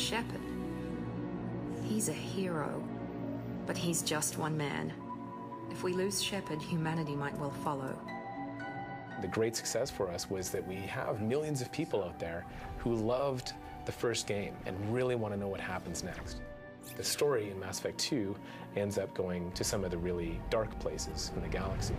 Shepard. He's a hero, but he's just one man. If we lose Shepard, humanity might well follow. The great success for us was that we have millions of people out there who loved the first game and really want to know what happens next. The story in Mass Effect 2 ends up going to some of the really dark places in the galaxy.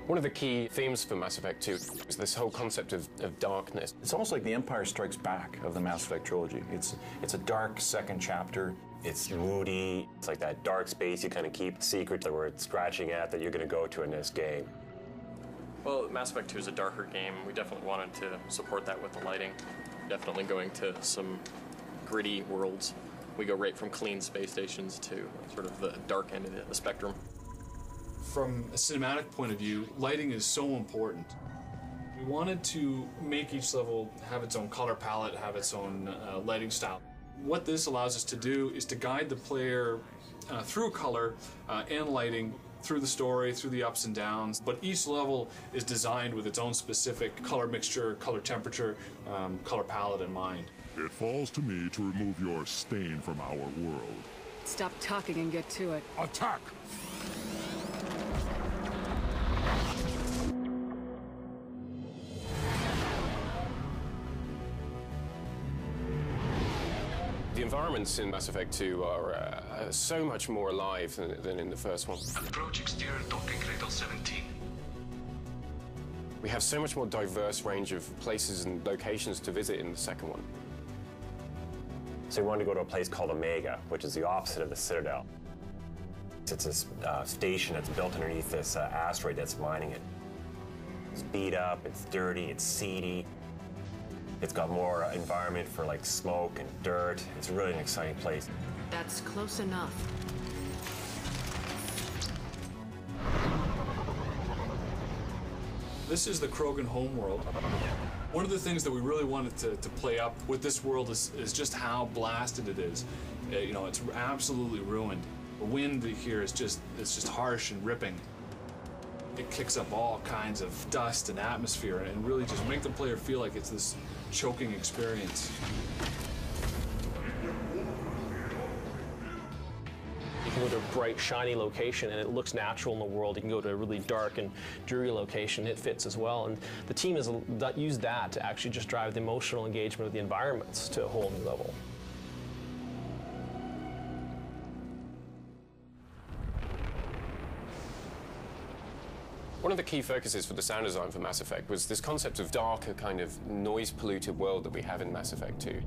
One of the key themes for Mass Effect 2 is this whole concept of darkness. It's almost like the Empire Strikes Back of the Mass Effect trilogy. It's a dark second chapter. It's moody. It's like that dark space you kind of keep secret that we're scratching at that you're going to go to in this game. Well, Mass Effect 2 is a darker game. We definitely wanted to support that with the lighting. Definitely going to some gritty worlds. We go right from clean space stations to sort of the dark end of the spectrum. From a cinematic point of view, lighting is so important. We wanted to make each level have its own color palette, have its own lighting style. What this allows us to do is to guide the player through color and lighting, through the story, through the ups and downs, but each level is designed with its own specific color mixture, color temperature, color palette in mind. It falls to me to remove your stain from our world. Stop talking and get to it. Attack! The environments in Mass Effect 2 are so much more alive than in the first one. Approach exterior docking cradle 17. We have so much more diverse range of places and locations to visit in the second one. So we wanted to go to a place called Omega, which is the opposite of the Citadel. It's a station that's built underneath this asteroid that's mining it. It's beat up, it's dirty, it's seedy. It's got more environment for like smoke and dirt. It's really an exciting place. That's close enough. This is the Krogan homeworld. One of the things that we really wanted to play up with this world is just how blasted it is. You know, it's absolutely ruined. The wind here is just harsh and ripping. It kicks up all kinds of dust and atmosphere and really just make the player feel like it's this choking experience. You can go to a bright, shiny location and it looks natural in the world. You can go to a really dark and dreary location, it fits as well. And the team has used that to actually just drive the emotional engagement of the environments to a whole new level. One of the key focuses for the sound design for Mass Effect was this concept of darker, kind of noise-polluted world that we have in Mass Effect 2.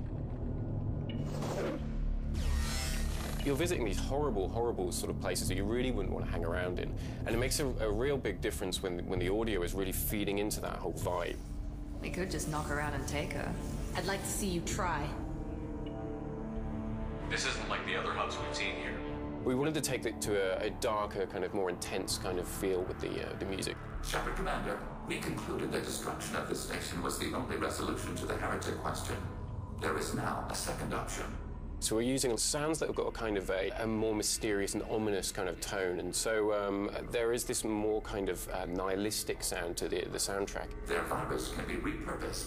You're visiting these horrible, horrible sort of places that you really wouldn't want to hang around in. And it makes a real big difference when the audio is really feeding into that whole vibe. We could just knock around and take her. I'd like to see you try. This isn't like the other hubs we've seen here. We wanted to take it to a darker, kind of more intense kind of feel with the music. Shepard Commander, we concluded that destruction of this station was the only resolution to the heretic question. There is now a second option. So we're using sounds that have got a kind of a more mysterious and ominous kind of tone, and so there is this more kind of nihilistic sound to the soundtrack. Their virus can be repurposed.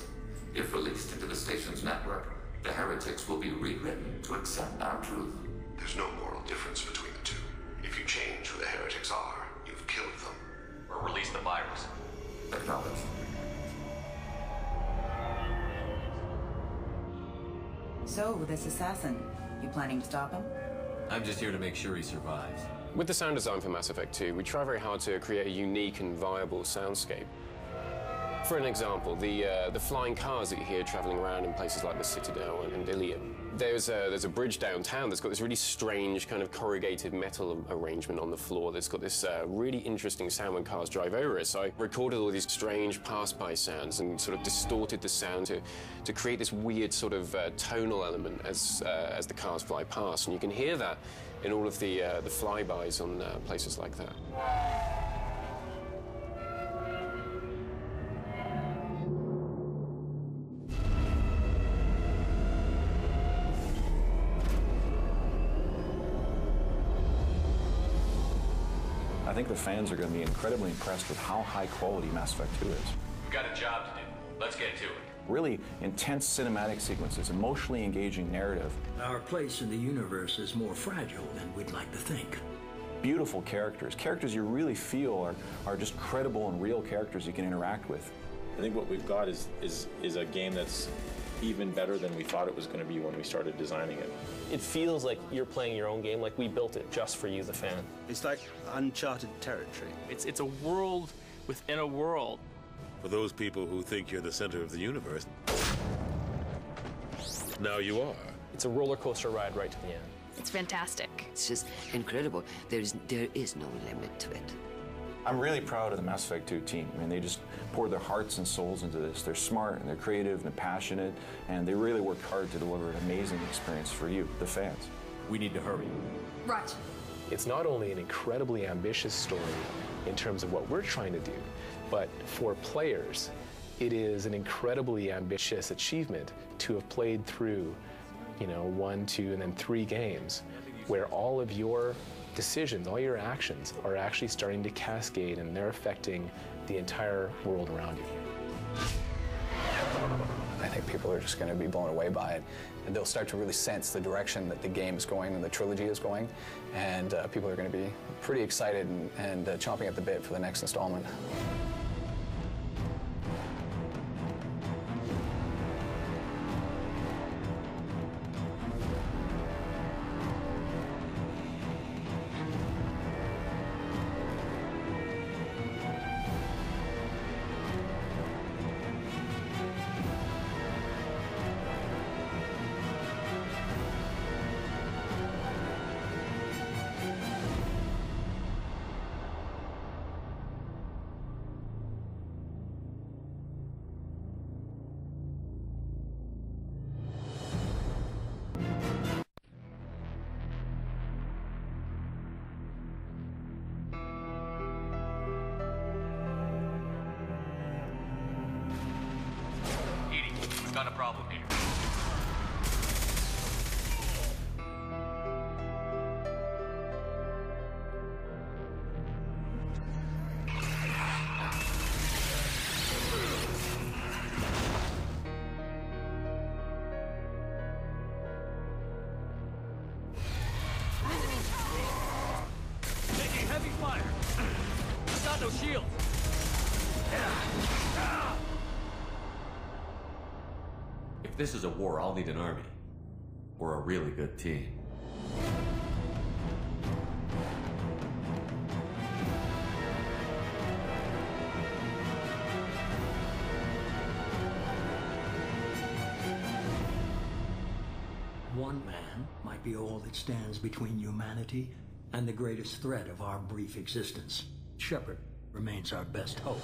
If released into the station's network, the heretics will be rewritten to accept our truth. There's no moral difference between the two. If you change who the heretics are, you've killed them. Or release the virus. Acknowledged. So, this assassin, you planning to stop him? I'm just here to make sure he survives. With the sound design for Mass Effect 2, we try very hard to create a unique and viable soundscape. For an example, the flying cars that you hear traveling around in places like the Citadel and Ilium. There's a bridge downtown that's got this really strange kind of corrugated metal arrangement on the floor that's got this really interesting sound when cars drive over it. So I recorded all these strange pass-by sounds and sort of distorted the sound to create this weird sort of tonal element as the cars fly past. And you can hear that in all of the flybys on places like that. I think the fans are going to be incredibly impressed with how high quality Mass Effect 2 is. We've got a job to do. Let's get to it. Really intense cinematic sequences, emotionally engaging narrative. Our place in the universe is more fragile than we'd like to think. Beautiful characters you really feel are just credible and real characters you can interact with. I think what we've got is a game that's even better than we thought it was going to be when we started designing it. It feels like you're playing your own game, like we built it just for you, the fan. It's like uncharted territory. It's a world within a world. For those people who think you're the center of the universe, now you are. It's a roller coaster ride right to the end. It's fantastic. It's just incredible. There is no limit to it. I'm really proud of the Mass Effect 2 team. I mean, they just poured their hearts and souls into this. They're smart and they're creative and they're passionate, and they really worked hard to deliver an amazing experience for you, the fans. We need to hurry. Right. It's not only an incredibly ambitious story in terms of what we're trying to do, but for players, it is an incredibly ambitious achievement to have played through, 1, 2, and then 3 games where all of your decisions, all your actions are actually starting to cascade and they're affecting the entire world around you. I think people are just going to be blown away by it. And they'll start to really sense the direction that the game is going and the trilogy is going. And people are going to be pretty excited and chomping at the bit for the next installment. Got a problem here. Taking heavy fire. Got no shield. If this is a war, I'll need an army. Or a really good team. One man might be all that stands between humanity and the greatest threat of our brief existence. Shepard remains our best hope.